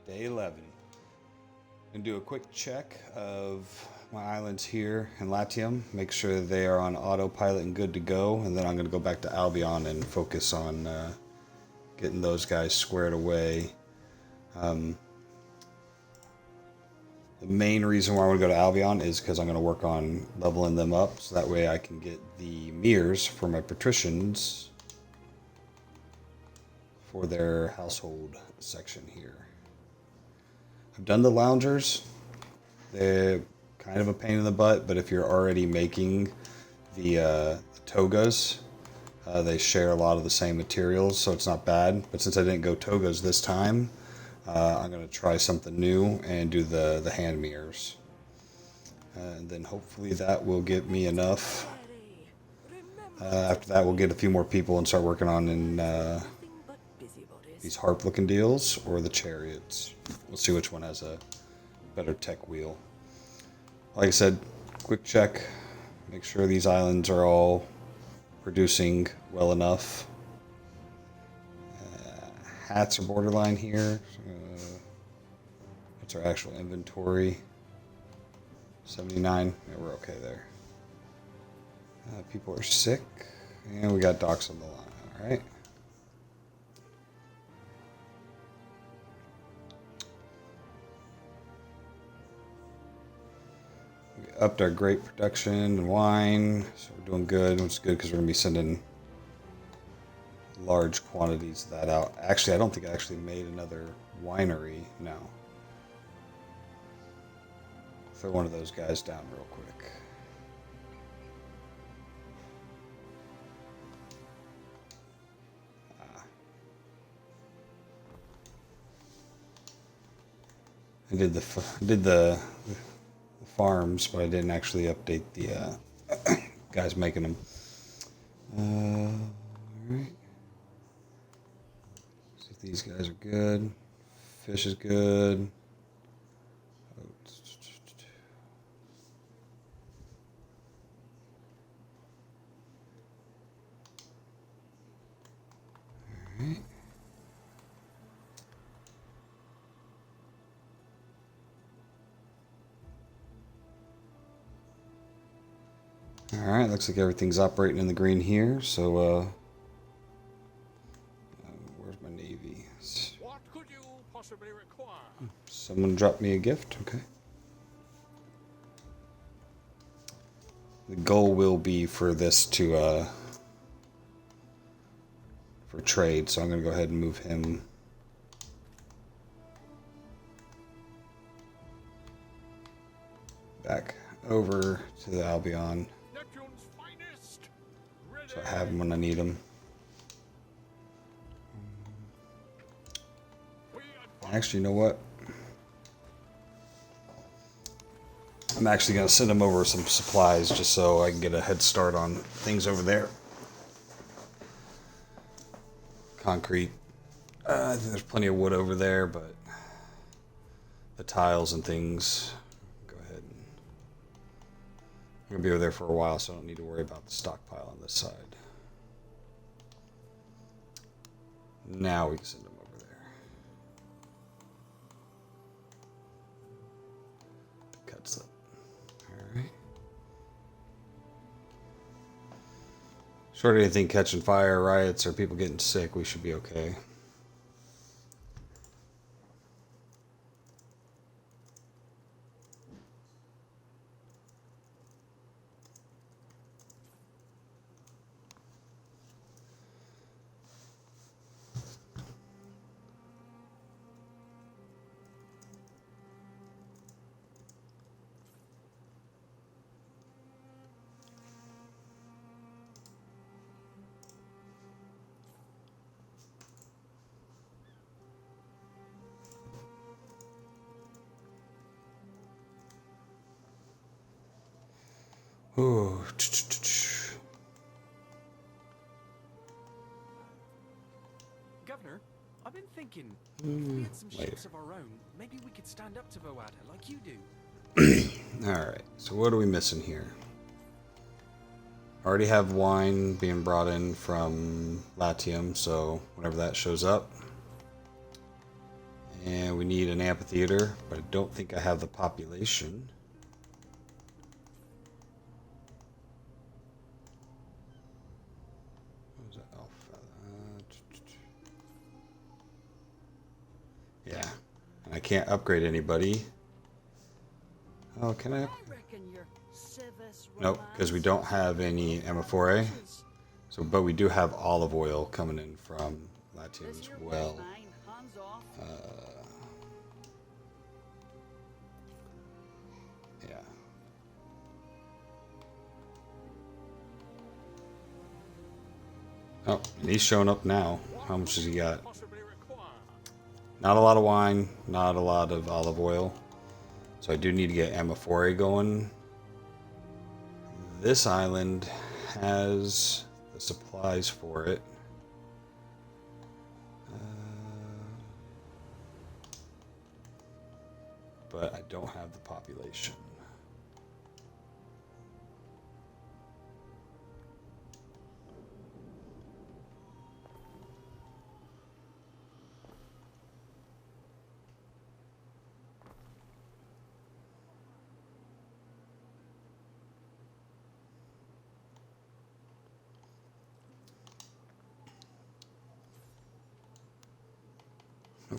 Day 11. I'm going to do a quick check of my islands here in Latium, make sure they are on autopilot and good to go, and then I'm going to go back to Albion and focus on getting those guys squared away. The main reason why I want to go to Albion is because I'm going to work on leveling them up, so that way I can get the mirrors for my patricians for their household section here. I've done the loungers. They're kind of a pain in the butt, but if you're already making the togas, they share a lot of the same materials, so it's not bad. But since I didn't go togas this time, I'm going to try something new and do the hand mirrors. And then hopefully that will get me enough. After that, we'll get a few more people and start working on these harp looking deals or the chariots. We'll see which one has a better tech wheel. Like I said, quick check, make sure these islands are all producing well enough. Hats are borderline here. What's our actual inventory? 79. Yeah, we're okay there. People are sick, and we got docks on the line. All right. We upped our grape production and wine, so we're doing good. It's good because we're gonna be sending large quantities of that out. Actually, I don't think I actually made another winery. No. Throw one of those guys down real quick. I did the farms, but I didn't actually update the guys making them. All right. See if these guys are good. Fish is good. All right. Alright, looks like everything's operating in the green here, so, where's my navy? What could you possibly require? Someone dropped me a gift, okay. The goal will be for this to, for trade, so I'm going to go ahead and move him back over to the Albion. So I have him when I need him. Actually, you know what? I'm actually going to send him over some supplies just so I can get a head start on things over there. Concrete. I think there's plenty of wood over there, but the tiles and things, go ahead. I'm going to be over there for a while, so I don't need to worry about the stockpile on this side. Now we can send them over there. Cuts up. Alright. Short of anything catching fire, riots, or people getting sick, we should be okay. Ooh. Governor, I've been thinking, if we had some ships of our own, maybe we could stand up to Voada like you do. Alright, so what are we missing here? Already have wine being brought in from Latium, so whenever that shows up. And we need an amphitheater, but I don't think I have the population. What was that? Alpha. Yeah. And I can't upgrade anybody. Oh, can I? Nope, because we don't have any amphora. So, but we do have olive oil coming in from Latium as well. Yeah. Oh, and he's showing up now. How much has he got? Possibly require. Not a lot of wine, not a lot of olive oil. So I do need to get amphora going. This island has the supplies for it. But I don't have the population.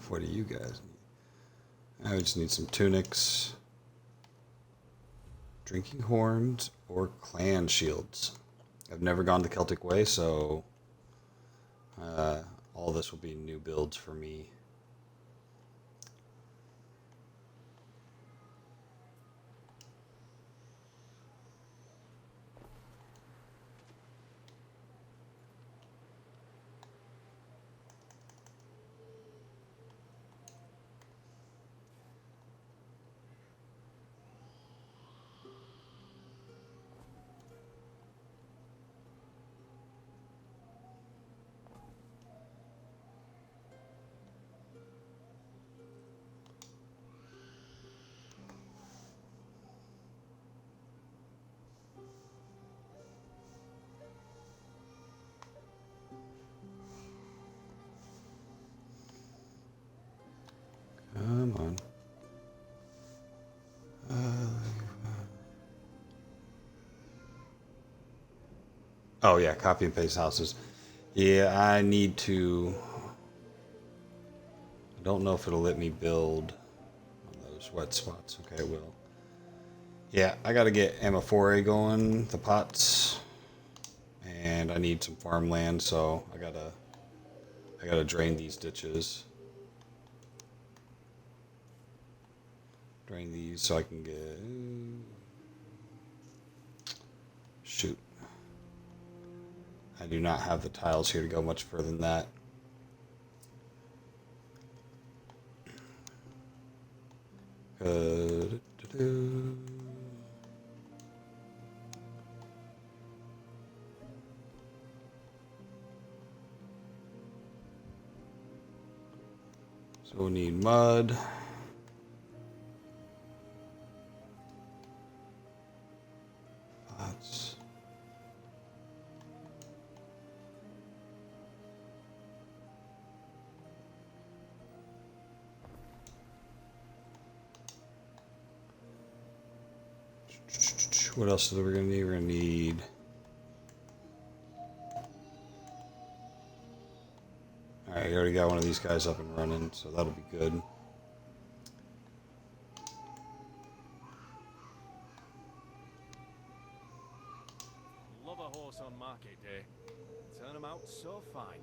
What do you guys need? I just need some tunics, drinking horns, or clan shields. I've never gone the Celtic way, so all this will be new builds for me. Come on. Oh yeah, copy and paste houses. Yeah, I need to. I don't know if it'll let me build on those wet spots. Okay, it will. Yeah, I gotta get amphora going, the pots, and I need some farmland, so I gotta drain these ditches. Drain these so I can get. Shoot. I do not have the tiles here to go much further than that. So we'll need mud. Pots. What else are we gonna need? We're gonna need. Alright, I already got one of these guys up and running, so that'll be good. Love a horse on market day. Turn them out so fine.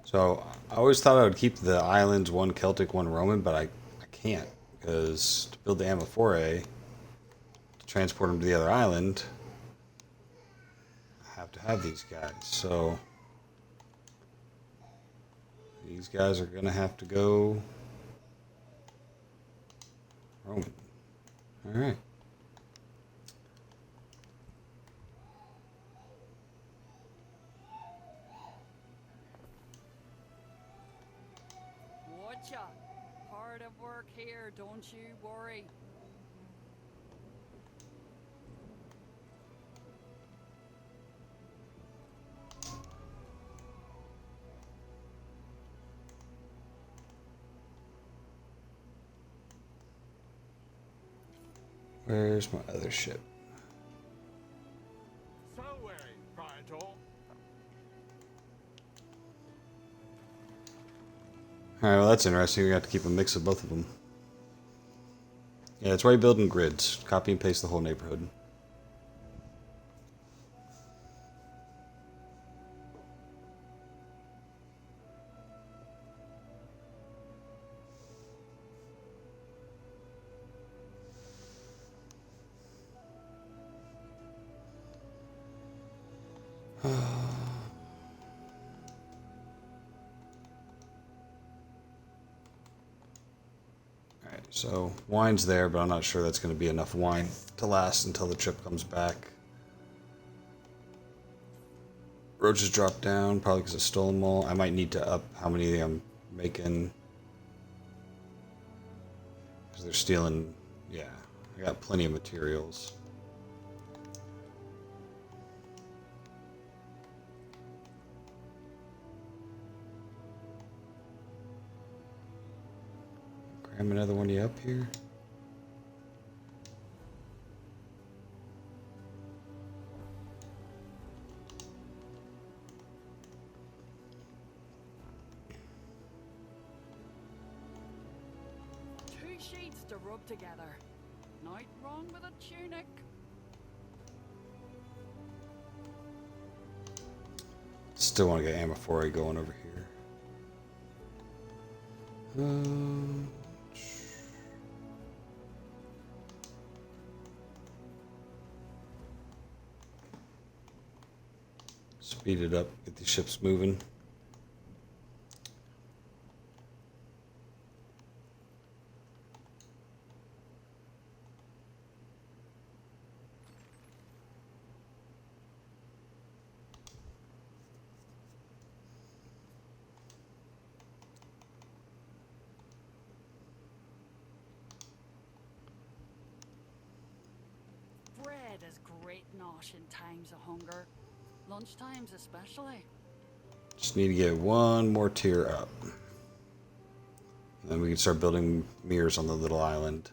So I always thought I would keep the islands one Celtic, one Roman, but I can't because to build the amphora, to transport them to the other island, I have to have these guys. So these guys are gonna have to go Roman. All right. Watcha. Hard at work here, don't you worry. Where's my other ship? So Praetor. Alright, well that's interesting. We got to keep a mix of both of them. Yeah, that's why you're building grids. Copy and paste the whole neighborhood. Alright, so wine's there, but I'm not sure that's going to be enough wine to last until the trip comes back. Roaches dropped down, probably because I stole them all. I might need to up how many I'm making. Because they're stealing, yeah, I got plenty of materials. Cram another one of you up here. Two sheets to rub together. Not wrong with a tunic. Still want to get Amphora going over here. Speed it up, get these ships moving. Bread is great nosh in times of hunger. Lunch times especially. Just need to get one more tier up. And then we can start building mirrors on the little island.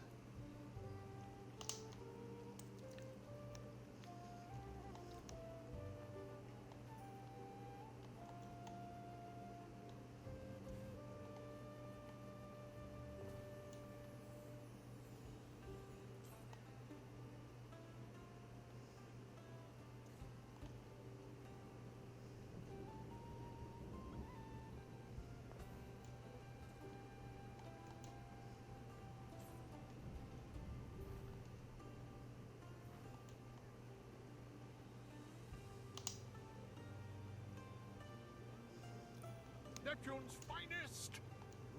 Neptune's finest.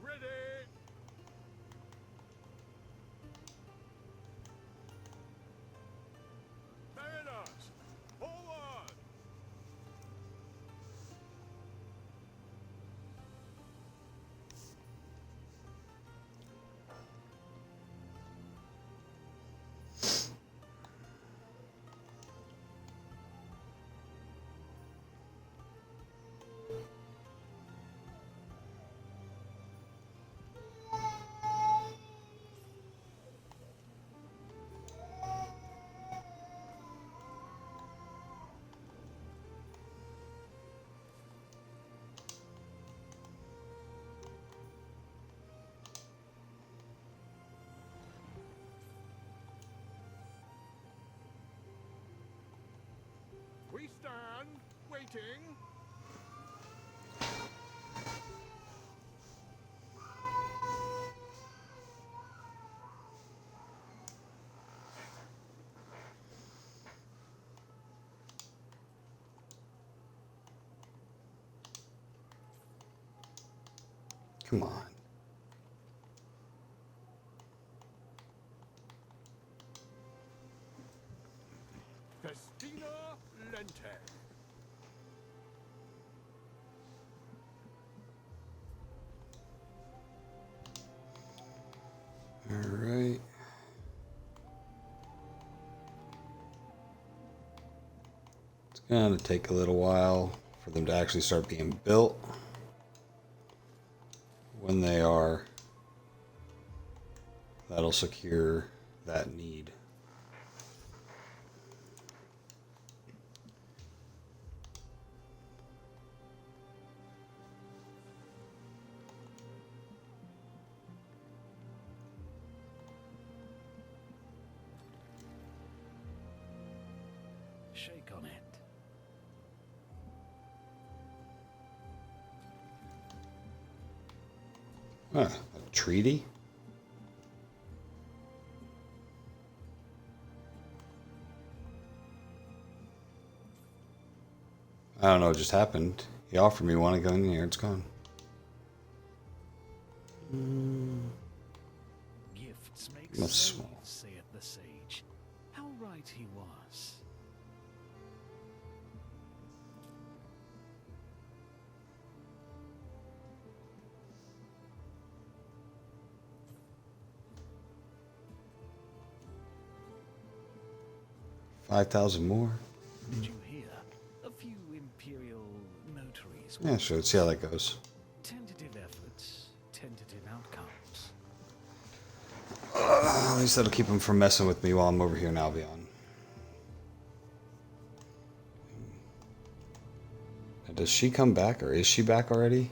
Ready. Mariners, forward. We stand waiting. Come on. Festina Lente. All right. It's going to take a little while for them to actually start being built. When they are, that'll secure that need. Shake on it. A treaty? I don't know what just happened. He offered me one, I go in here, it's gone. Gifts make That's slaves, small. saith the sage. How right he was. $5,000 more? Did you hear? A few imperial notaries. Yeah, sure, let's see how that goes. Tentative efforts, tentative outcomes. At least that'll keep him from messing with me while I'm over here in Albion. Now, does she come back, or is she back already?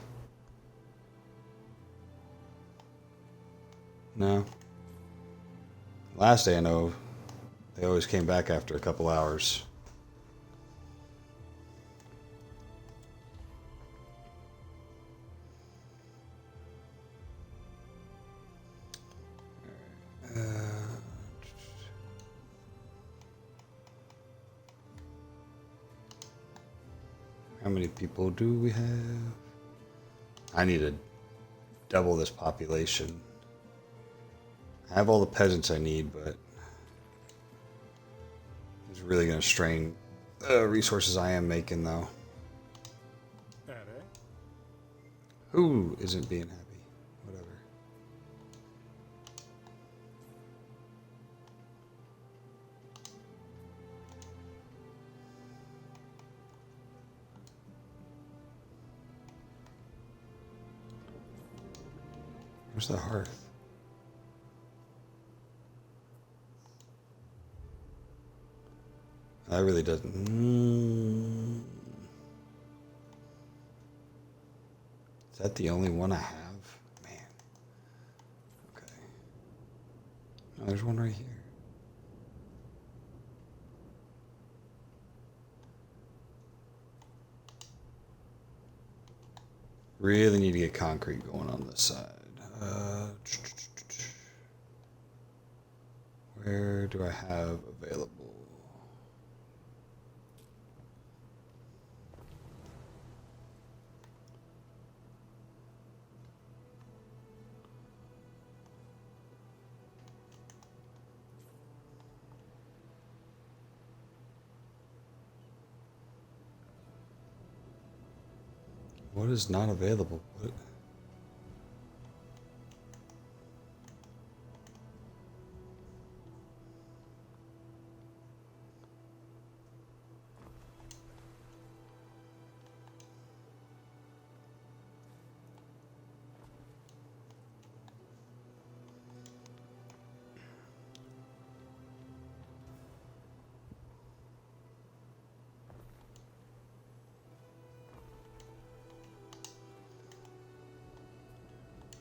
No. Last day I know they always came back after a couple hours. How many people do we have? I need to double this population. I have all the peasants I need, but it's really going to strain the resources I am making, though. Eddie? Who isn't being happy? Whatever. Where's the hearth? That really doesn't. Is that the only one I have? Man. Okay. No, there's one right here. Really need to get concrete going on this side. Where do I have available? What is not available? What?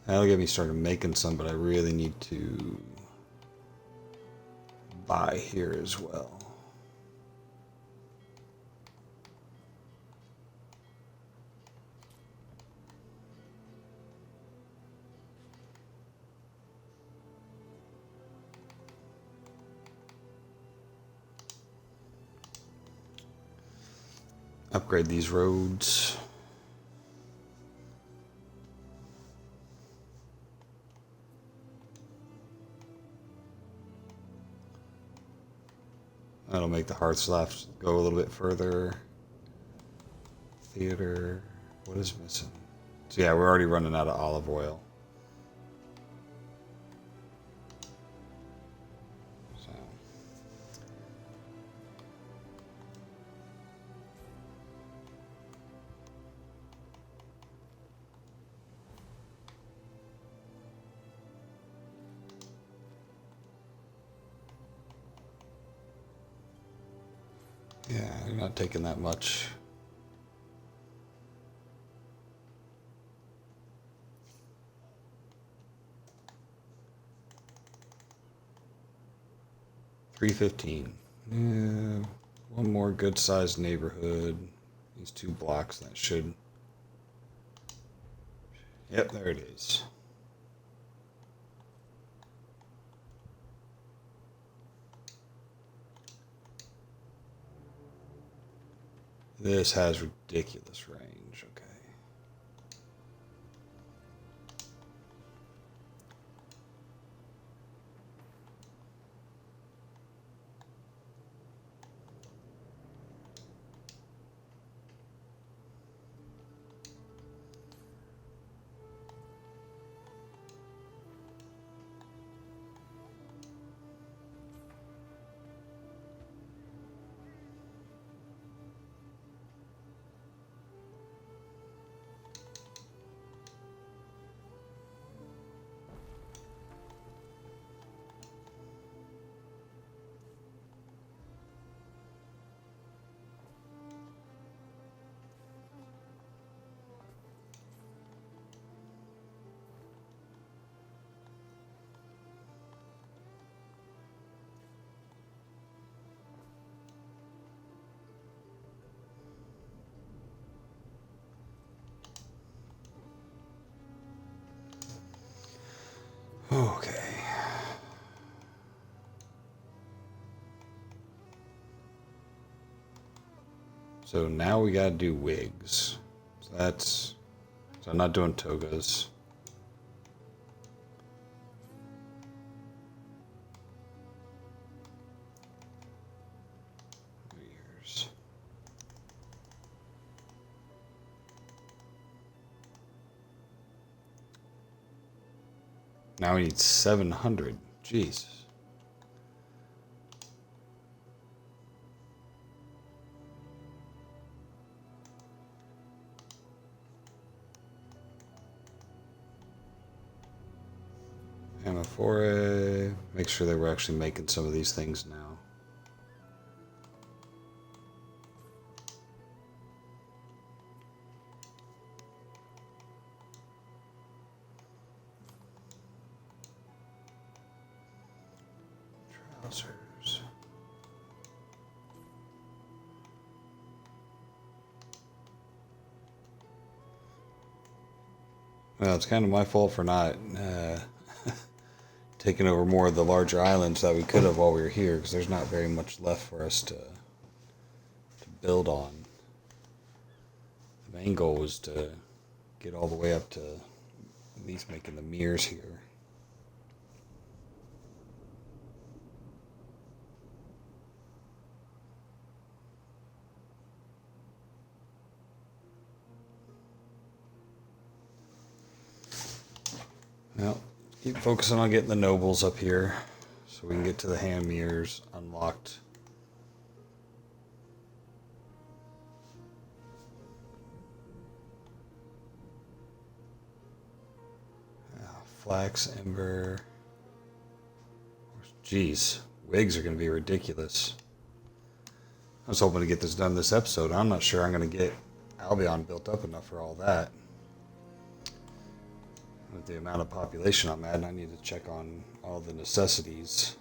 That'll get me started making some, but I really need to buy here as well. Upgrade these roads. That'll make the hearths left go a little bit further. Theater. What is missing? So yeah, we're already running out of olive oil. So. Yeah, you're not taking that much. $315. Yeah. One more good-sized neighborhood. These 2 blocks, that should... Yep, there it is. This has ridiculous range, okay. Okay. So now we gotta do wigs. So I'm not doing togas. Years. Now we need 700. Jeez. Amphora. Make sure that we're actually making some of these things now. Trousers. Well, it's kind of my fault for not taking over more of the larger islands that we could have while we were here, because there's not very much left for us to build on. The main goal was to get all the way up to at least making the mirrors here. Well, keep focusing on getting the nobles up here so we can get to the hand mirrors unlocked. Flax, ember. Jeez, wigs are going to be ridiculous. I was hoping to get this done this episode. I'm not sure I'm going to get Albion built up enough for all that. With the amount of population I'm at, I need to check on all the necessities.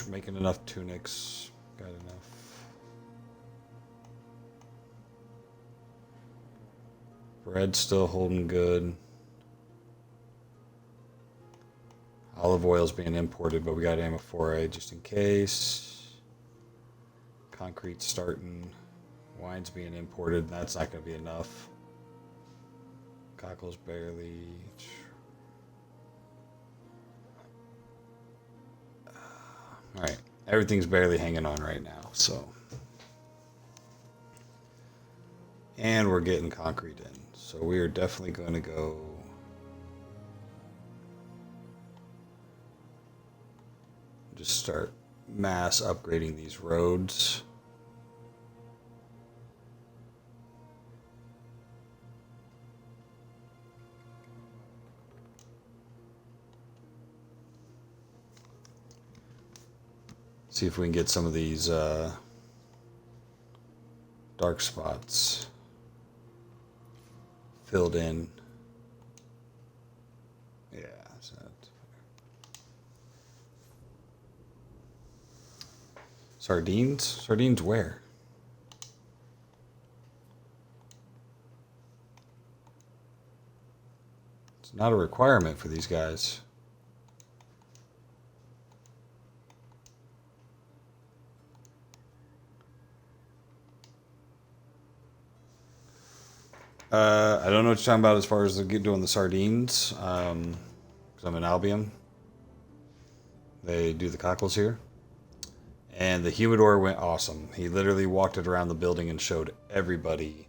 Making enough tunics. Got enough. Bread's still holding good. Olive oil's being imported, but we got amphora just in case. Concrete's starting. Wine's being imported. That's not going to be enough. Cockles barely. Alright, everything's barely hanging on right now, so. And we're getting concrete in. So we are definitely going to go just start mass upgrading these roads. See if we can get some of these dark spots filled in. Yeah, so that's Sardines? Sardines where? It's not a requirement for these guys. I don't know what you're talking about as far as doing the sardines. 'Cause I'm in Albion. They do the cockles here. And the humidor went awesome. He literally walked it around the building and showed everybody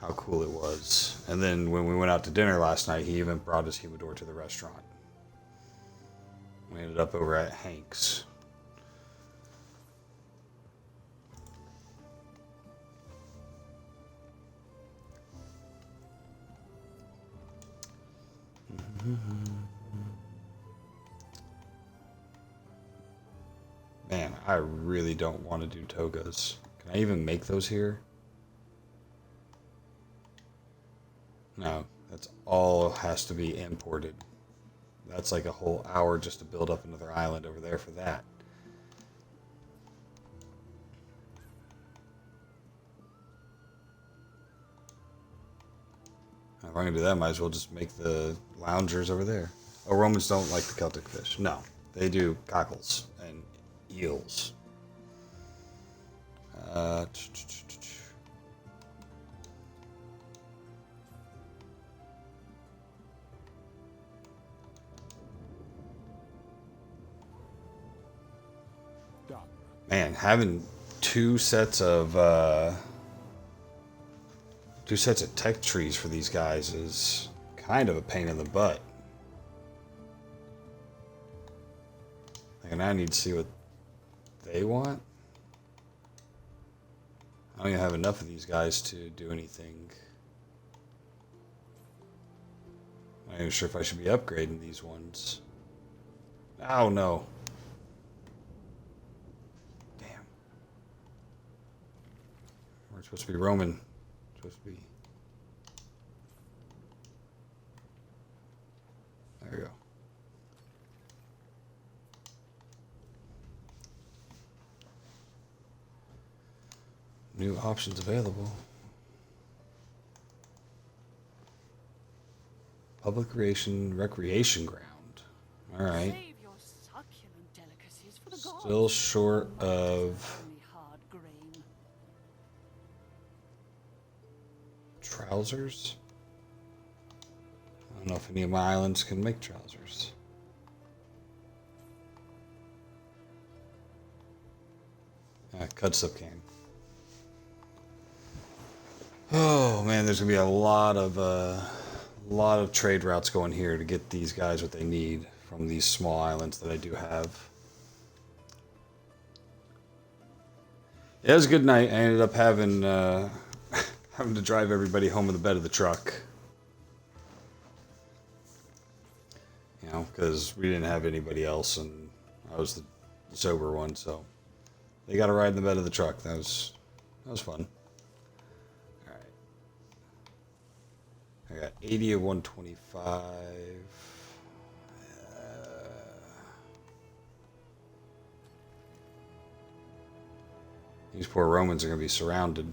how cool it was. And then when we went out to dinner last night, he even brought his humidor to the restaurant. We ended up over at Hank's. Man, I really don't want to do togas. Can I even make those here? No, that's all has to be imported. That's like a whole hour just to build up another island over there for that. If I'm going to do that, I might as well just make the loungers over there. Oh, Romans don't like the Celtic fish. No, they do cockles and eels. Done. Man, having two sets of tech trees for these guys is kind of a pain in the butt. And I need to see what they want. I don't even have enough of these guys to do anything. I'm not even sure if I should be upgrading these ones. Oh no. Damn. We're supposed to be Roman. Supposed to be. There we go. New options available. Public recreation ground. All right. Save your succulent delicacies for the gods. Still short of Only hard grain. trousers. I don't know if any of my islands can make trousers. Cudsup can. Oh man, there's gonna be a lot of trade routes going here to get these guys what they need from these small islands that I do have. Yeah, it was a good night. I ended up having having to drive everybody home in the bed of the truck. You know, because we didn't have anybody else, and I was the sober one, so they got to ride in the bed of the truck. That was fun. I got 80 of 125. These poor Romans are going to be surrounded.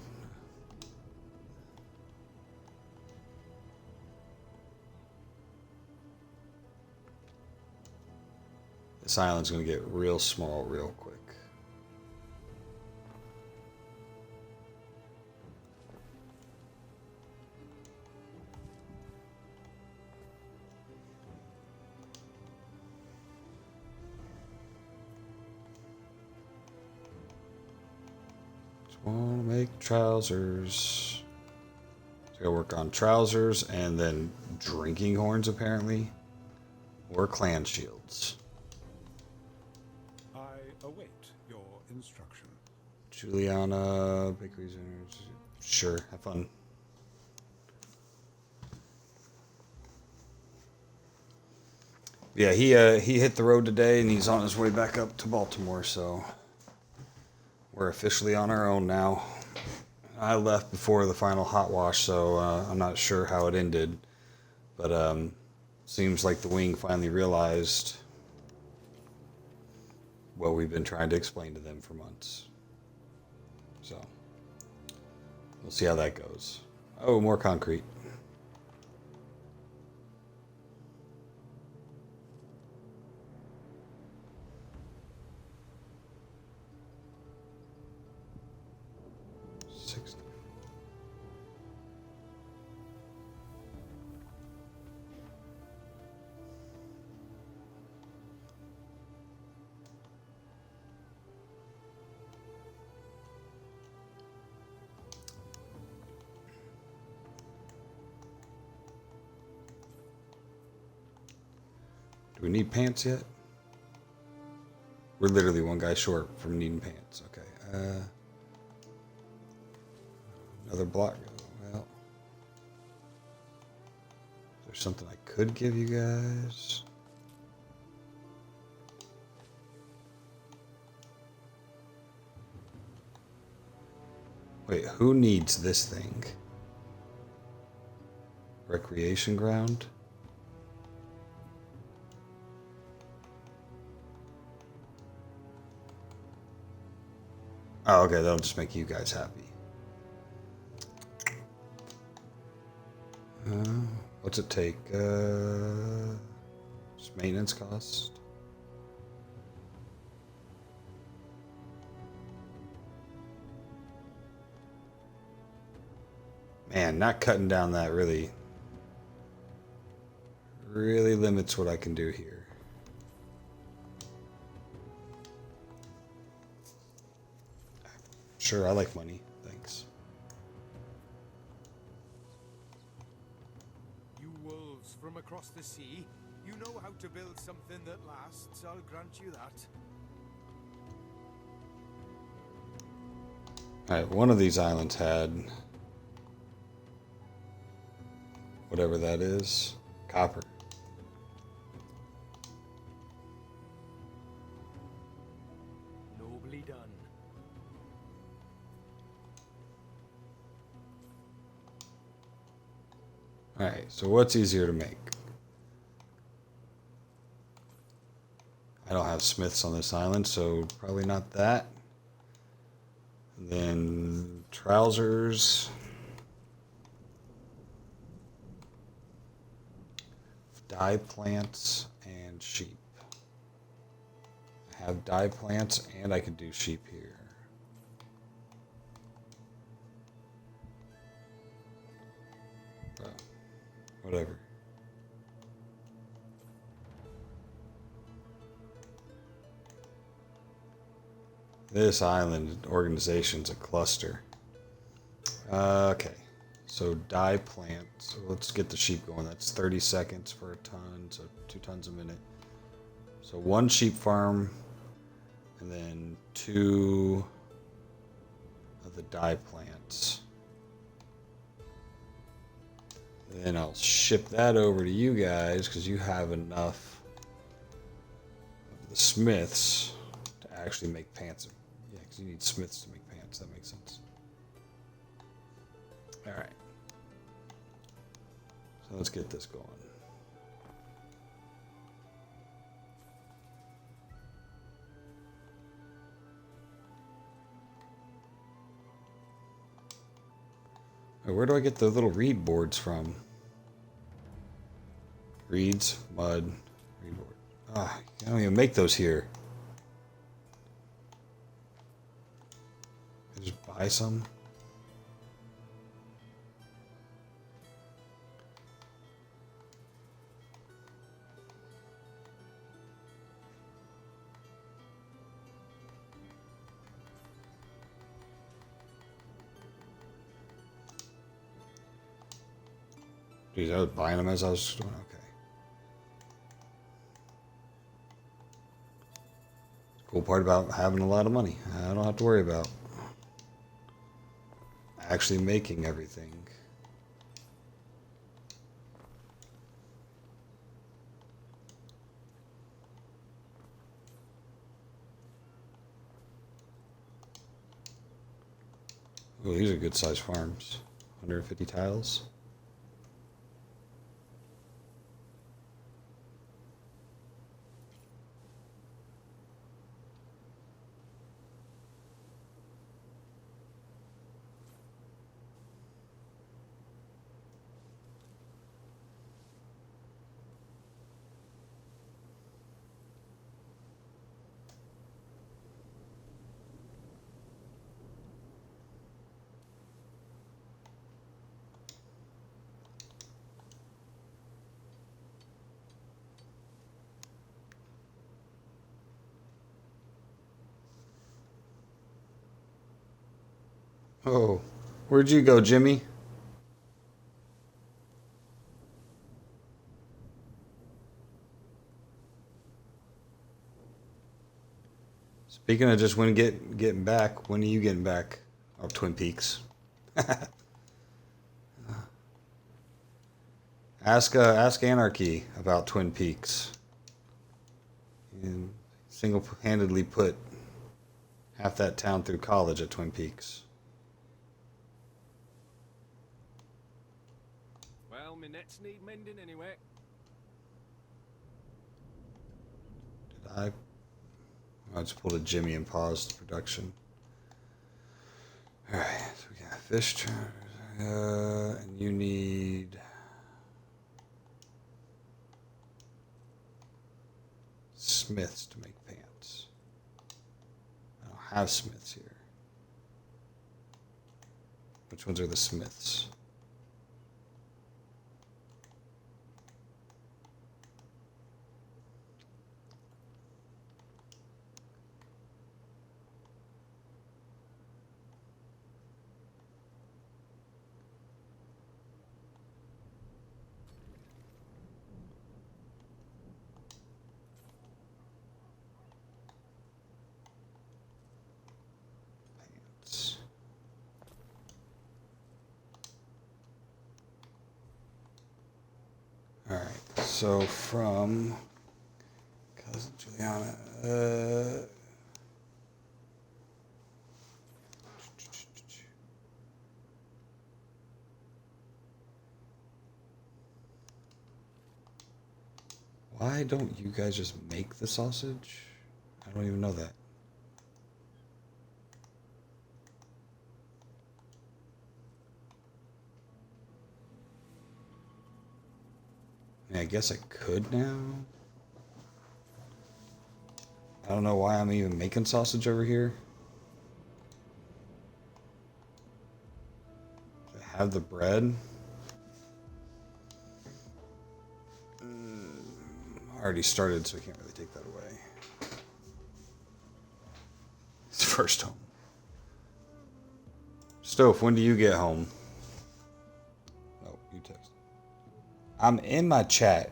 This island's going to get real small real quick. Want to make trousers. So I gotta work on trousers and then drinking horns apparently, or clan shields. I await your instruction. Juliana, bakeries, sure, have fun. Yeah, he hit the road today and he's on his way back up to Baltimore, so we're officially on our own now. I left before the final hot wash, so I'm not sure how it ended. But seems like the wing finally realized what we've been trying to explain to them for months. So, we'll see how that goes. Oh, more concrete. Do we need pants yet? We're literally one guy short from needing pants. Okay. Another block. Well, is there something I could give you guys? Wait, who needs this thing? Recreation ground? Oh, okay, that'll just make you guys happy. What's it take? Just maintenance cost? Man, not cutting down that really limits what I can do here. Sure, I like money. Thanks. You wolves from across the sea, you know how to build something that lasts, I'll grant you that. Alright, one of these islands had whatever that is. Copper. Nobly done. Alright, so what's easier to make? I don't have smiths on this island, so probably not that. And then trousers. Dye plants and sheep. I have dye plants and I can do sheep here. Whatever. This island organization's a cluster. Okay. So dye plant. So let's get the sheep going. That's 30 seconds for a ton, so 2 tons a minute. So 1 sheep farm, and then 2 of the dye plants. And then I'll ship that over to you guys because you have enough of the smiths to actually make pants. Yeah, because you need smiths to make pants. That makes sense. All right. So let's get this going. Where do I get the little reed boards from? Reeds, mud, reed board. Ah, I don't even make those here. I just buy some. Geez, I was buying them as I was doing. Okay. Cool part about having a lot of money. I don't have to worry about actually making everything. Oh, these are good sized farms. 150 tiles. Oh, where'd you go, Jimmy? Speaking of just getting back, when are you getting back? Oh, Twin Peaks. Ask Anarchy about Twin Peaks. And single-handedly put half that town through college at Twin Peaks. Well, my nets need mending anyway. Did I just pulled a Jimmy and paused the production. Alright, so we got fish traps, and you need smiths to make pants. I don't have smiths here. Which ones are the smiths? Alright, so from cousin Juliana, why don't you guys just make the sausage? I don't even know that. I guess I could now. I don't know why I'm even making sausage over here. I have the bread. I already started, so I can't really take that away. It's first home. Stove, when do you get home? Oh, you text. I'm in my chat.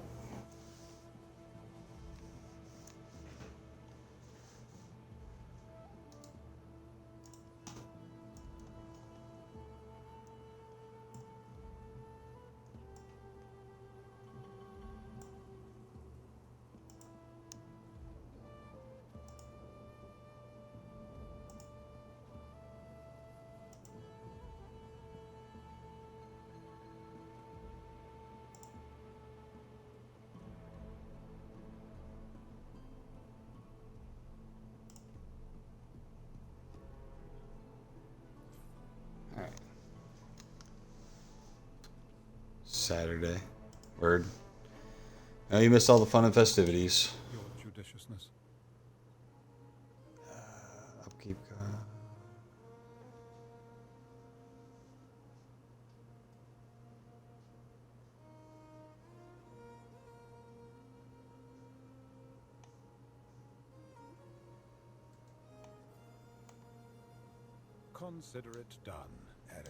Saturday. Word. Now you missed all the fun and festivities. Your judiciousness. Upkeep. Consider it done, Ere.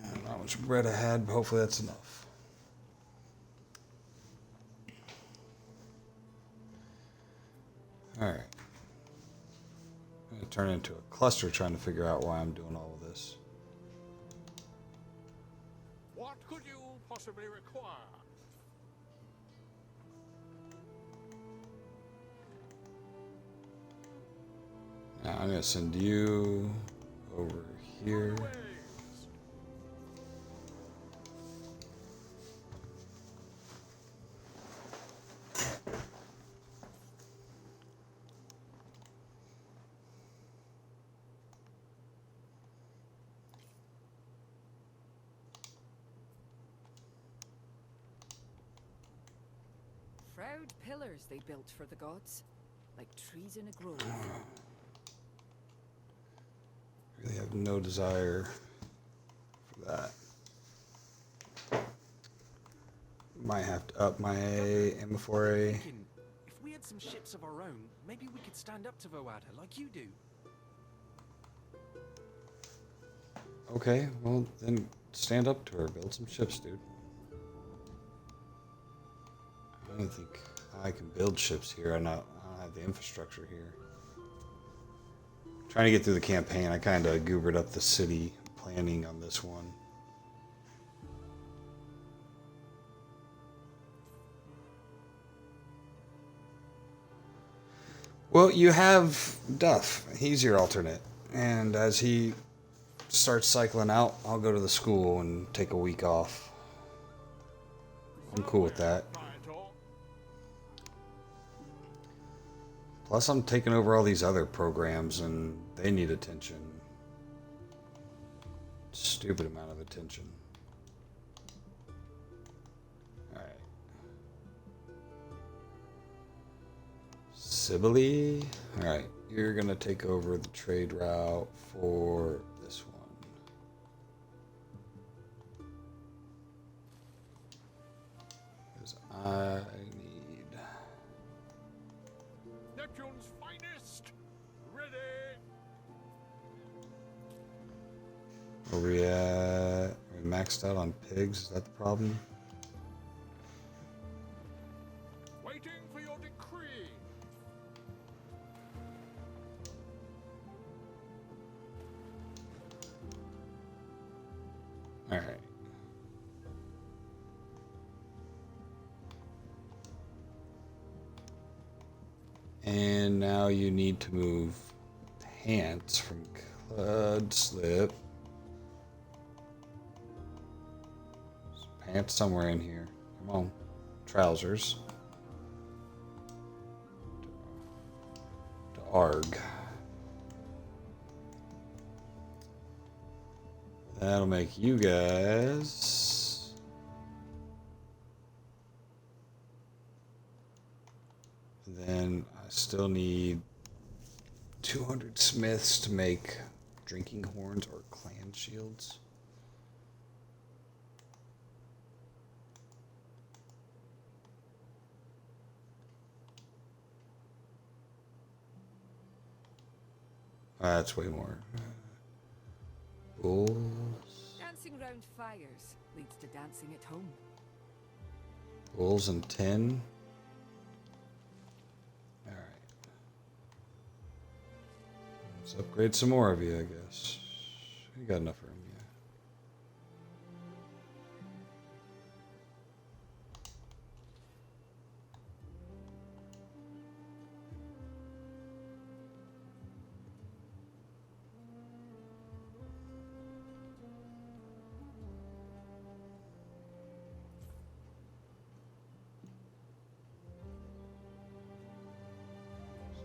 I don't know how much bread I had, but hopefully that's enough. Alright. I'm going to turn into a cluster trying to figure out why I'm doing all of this. What could you possibly require? Now I'm going to send you over here. Proud pillars they built for the gods, like trees in a grove. Really have no desire for that. Might have to up my Amphora. Thinking, if we had some ships of our own, maybe we could stand up to Voada like you do. Okay, well then stand up to her. Build some ships, dude. I don't think I can build ships here. I don't have the infrastructure here. Trying to get through the campaign, I kind of goobered up the city planning on this one. Well, you have Duff. He's your alternate. And as he starts cycling out, I'll go to the school and take a week off. I'm cool with that. Plus, I'm taking over all these other programs, and they need attention. Stupid amount of attention. Alright. Sibylle. Alright, you're going to take over the trade route for this one. Because I need... Neptune's finest! Ready! Where we at? Are we maxed out on pigs? Is that the problem? Waiting for your decree! Alright. And now you need to move pants from Clud Slip. Pants somewhere in here. Come on. Trousers. To Arg. That'll make you guys. Then I still need 200 smiths to make drinking horns or clan shields. That's way more. Bulls. Dancing round fires leads to dancing at home. Bulls and 10. Alright. Let's upgrade some more of you, I guess. You got enough room, yeah.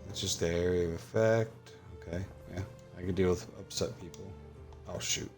It's just the area of effect. Okay, yeah. I can deal with upset people. Oh, shoot.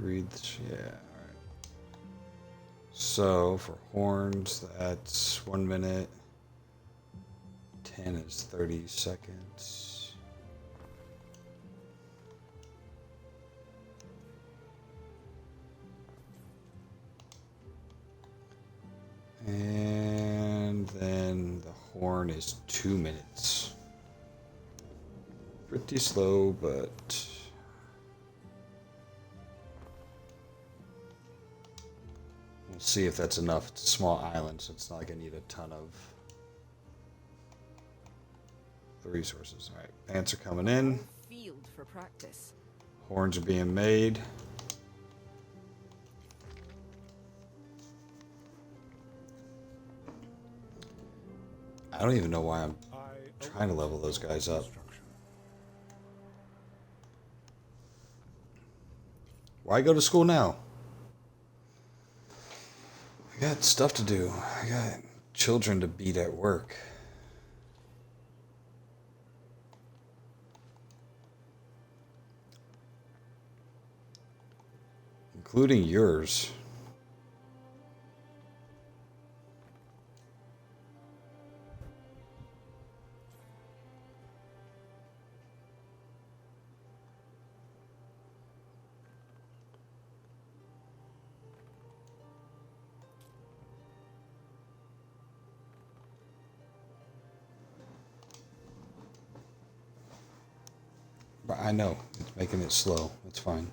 Read this, yeah, alright. So for horns, that's 1 minute. 10 is 30 seconds. And then the horn is 2 minutes. Pretty slow, but we'll see if that's enough. It's a small island, so it's not like I need a ton of the resources. Alright, pants are coming in. Field for practice. Horns are being made. I don't even know why I'm trying to level those guys up. Why go to school now? I got stuff to do. I got children to beat at work. including yours. But I know it's making it slow. It's fine.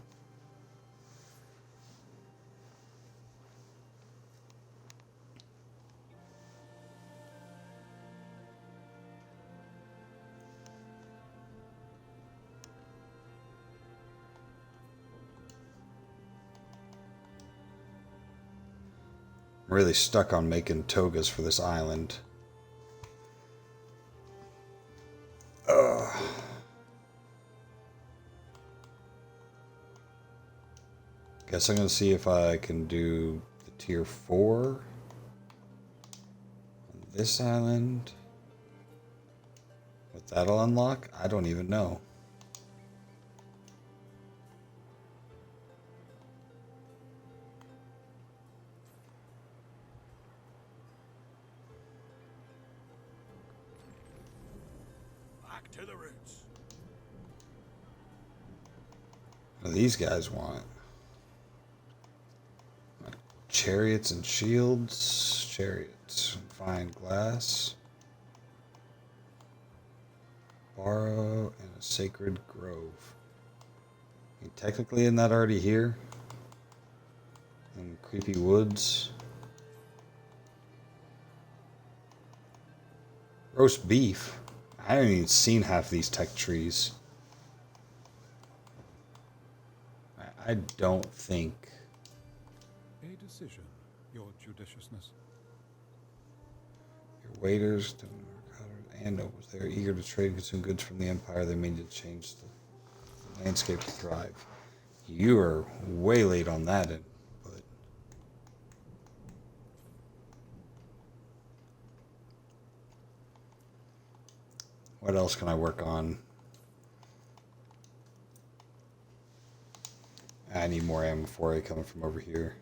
I'm really stuck on making togas for this island. Guess I'm gonna see if I can do the tier 4 on this island. What that'll unlock, I don't even know. Back to the roots. What do these guys want? Chariots and shields. Chariots. Fine glass. Borrow and a sacred grove. I mean, technically, isn't that already here? In creepy woods. Roast beef. I haven't even seen half these tech trees. I don't think. A decision, your judiciousness. Your waiters, Anno was there, eager to trade and consume goods from the Empire. They made to change the landscape to thrive. You are way late on that, but what else can I work on? I need more amphora coming from over here.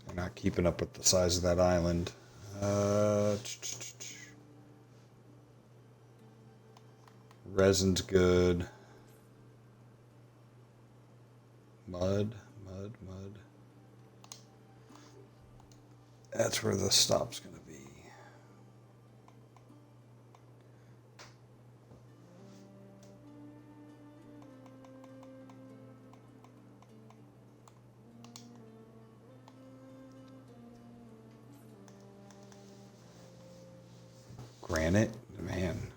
I'm not keeping up with the size of that island. Resin's good. Mud. That's where the stop's going to be. Granite, man.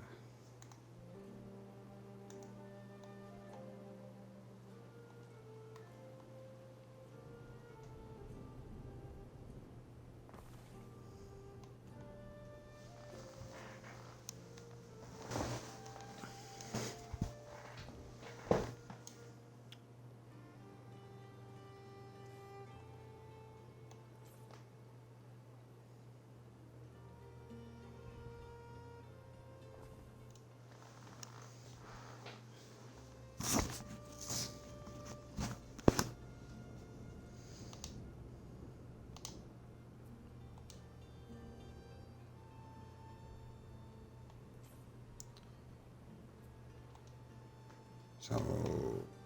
So,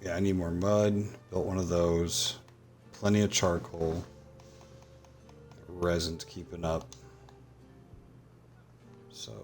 yeah, I need more mud. Built one of those. Plenty of charcoal. Resin's keeping up. So...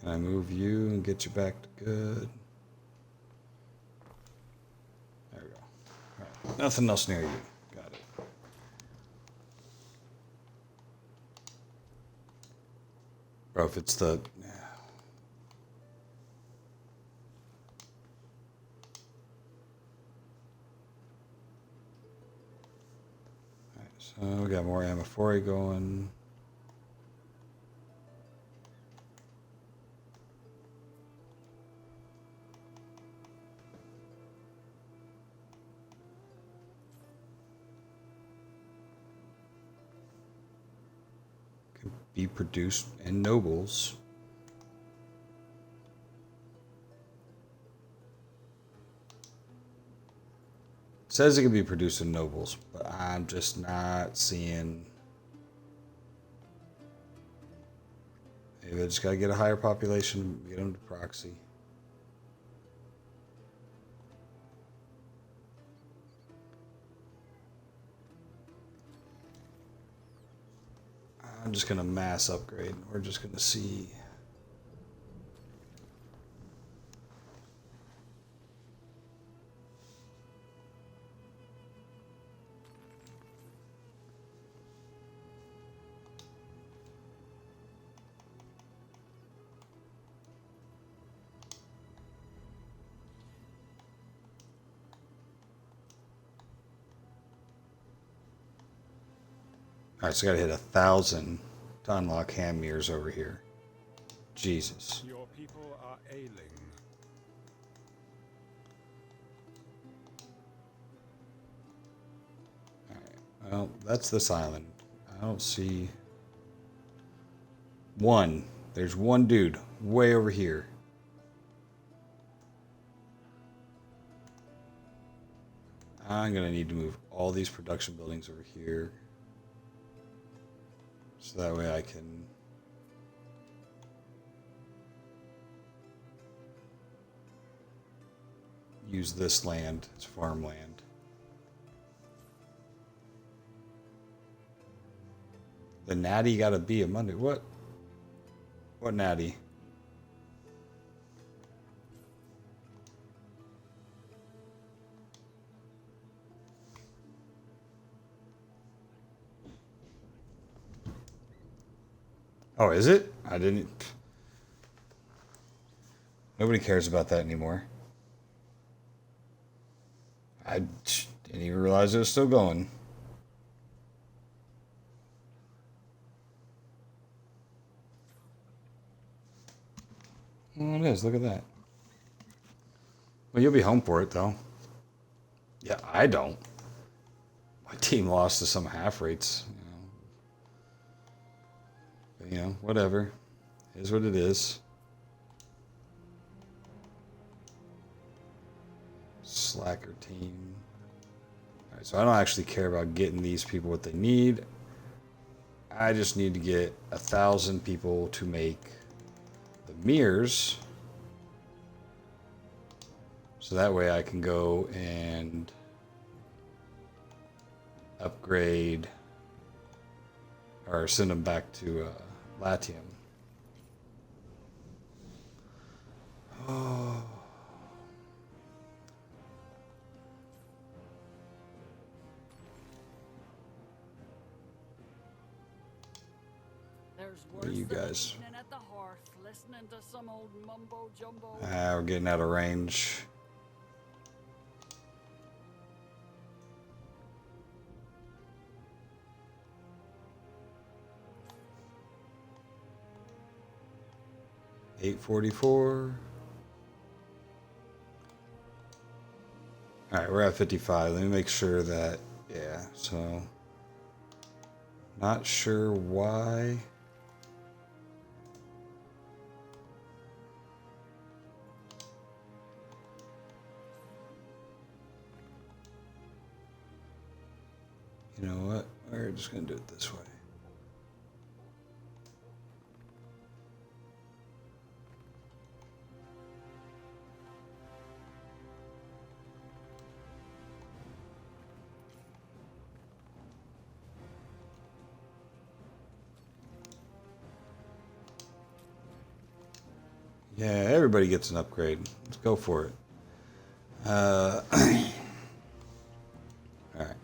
Can I move you and get you back to good? There we go. All right. Nothing else near you. Got it. Bro, if it's the... Alright, so we got more amphora going. Can be produced in nobles. Says it can be produced in nobles, but I'm just not seeing. Maybe I just gotta get a higher population, get them to proxy. I'm just gonna mass upgrade. We're just gonna see. Alright, so I gotta hit 1,000 to unlock hand mirrors over here. Jesus. Your people are ailing. Alright, well, that's this island. I don't see... One. There's one dude way over here. I'm gonna need to move all these production buildings over here. So that way I can use this land as farmland. The natty gotta be a Monday. What? What natty? Oh, is it? I didn't... Nobody cares about that anymore. I didn't even realize it was still going. Oh, it is. Look at that. Well, you'll be home for it, though. Yeah, I don't. My team lost to some half rates. But, whatever. It is what it is. Slacker team. Alright, so I don't actually care about getting these people what they need. I just need to get 1,000 people to make the mirrors. So that way I can go and upgrade or send them back to Latium. Oh. There's What are worse you than guys? eating at the hearth, listening to some old mumbo jumbo. We're getting out of range. $844. All right, we're at 55. Let me make sure that, yeah, so not sure why. You know what? We're just going to do it this way. Yeah, everybody gets an upgrade. Let's go for it. All right.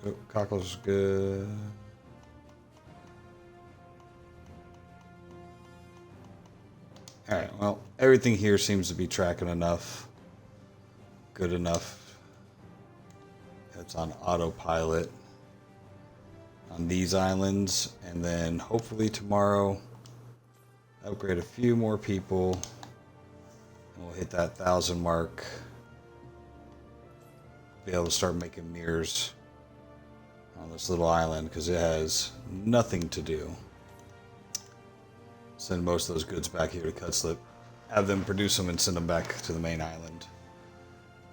Oh, cockles good. Alright, well, everything here seems to be tracking enough. Good enough. It's on autopilot on these islands, and then hopefully tomorrow upgrade a few more people and we'll hit that 1,000 mark. Be able to start making mirrors on this little island because it has nothing to do. Send most of those goods back here to Cutslip, have them produce them and send them back to the main island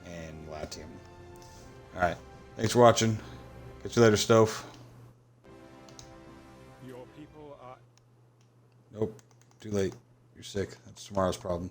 and Latium. Alright, thanks for watching. Catch you later, Stove. Your people are... Nope, too late. You're sick. That's tomorrow's problem.